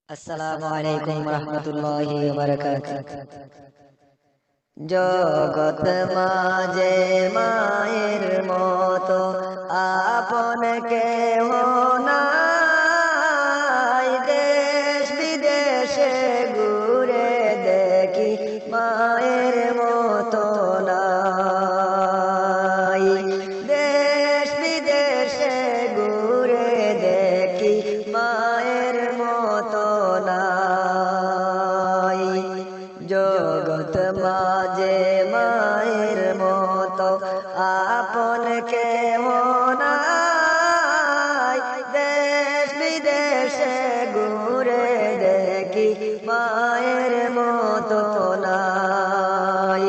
আসসালামু আলাইকুম রহমতুল্লাহি ওয়া বারাকাতুহু। জগৎ মাঝে মায়ের মতো আপন কেহ নাই, দেশ বিদেশে ঘুরে দেখি মায়ের মতো নাই। দেশ বিদেশে ঘুরে দেখি মায়ের মতো নাই। জগৎ মাঝে মায়ের মতো আপন কেহ নাই, দেশ বিদেশে ঘুরে দেখি মায়ের মতো নাই।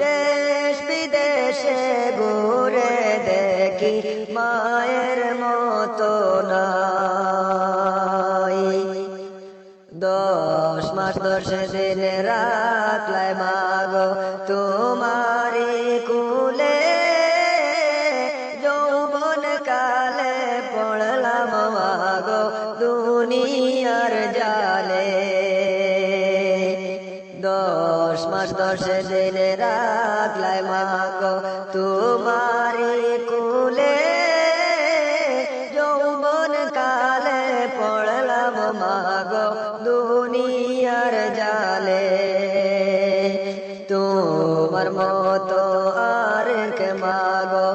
দেশ বিদেশে ঘুরে দেখি মায়ের মতো নাই। 10 মাস 10 দিন রাখলাই মাগো তোমারি কুলে, যৌবন কালে পড়লাম মাগো দুনিয়ার জালে। 10 মাস 10 দিন রাখলাই মাগো তোমারি কুলে, যৌবন কালে পড়লাম মাগো দুনিয়ার জালে। তোমার মতো আর কে মাগো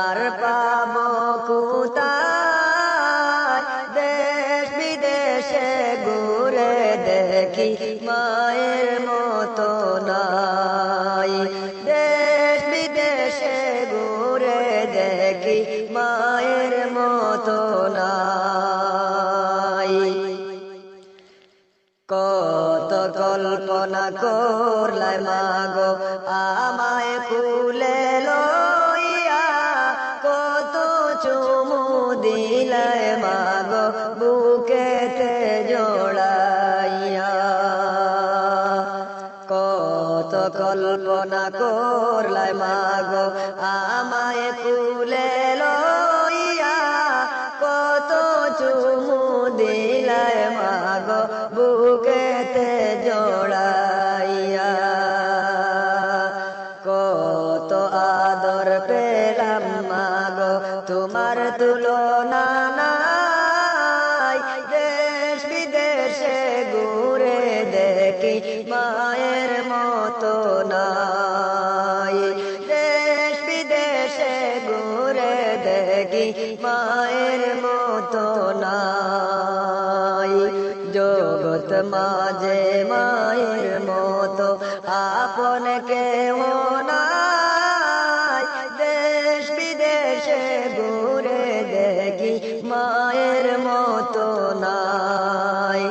আর পাবো কোথায়, দেশ বিদেশে ঘুরে দেখি মায়ের মতো নাই। দেশ বিদেশে ঘুরে দেখি মায়ের মতো নাই। কত কল্পনা করলাই মাগো আমায় কুলে লইয়া, কত চুমু দিলাই মাগো বুকেতে জড়াইয়া। কত কল্পনা করলাই মাগো আমায় কুলে লইয়া, কত চুমু দিলাই মাগো বুকেতে জড়াইয়া। কত আদর পেলাম মাগো তোমার তুলনা নাই, দেশ বিদেশে ঘুরে দেখি মায়ের মতো নাই। দেশ বিদেশে ঘুরে দেখি মায়ের মতো নাই। জগৎ মাঝে মায়ের মতো আপন কেহ নাই, দেশ বিদেশে ঘুরে দেখি মায়ের মতো নাই।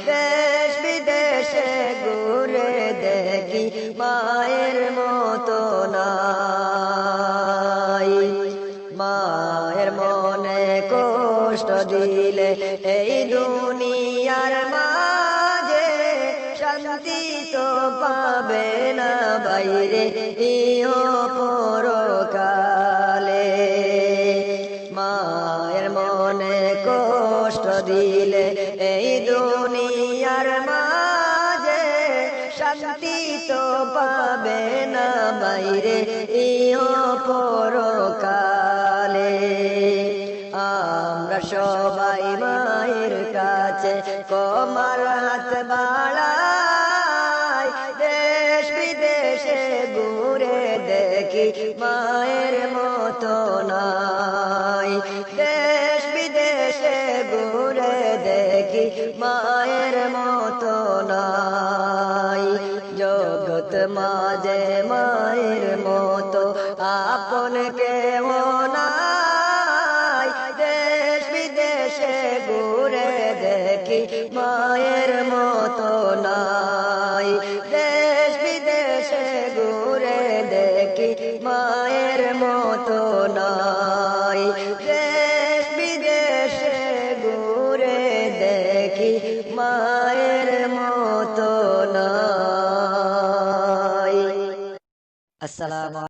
দেশ বিদেশে ঘুরে দেখি মায়ের মতো নাই। মায়ের মনে কষ্ট দিলে এই দুনিয়ার মাঝে, শান্তি তো পাবে না বাইরে ইহ পরকালে। মায়ের মনে কষ্ট দিলে এই দুনিয়ার মাঝে, শান্তি তো পাবে না বাইরে ইহ পরকালে। আমরা সবাই মায়ের কাছে কমার হাত বাড়াই, দেশ বিদেশে ঘুরে দেখি মায়ের মতো নাই। দেশ বিদেশে ঘুরে দেখি মায়ের মতো নাই। জগৎ মাঝে মায়ের মতো আপন কেহ নাই, দেশ বিদেশে ঘুরে দেখি মায়ের মতো নাই। দেশ বিদেশে ঘুরে দেখি মায়ের মতো নাই। দেশ বিদেশে ঘুরে দেখি মায়ের মতো নাই। আসসালামু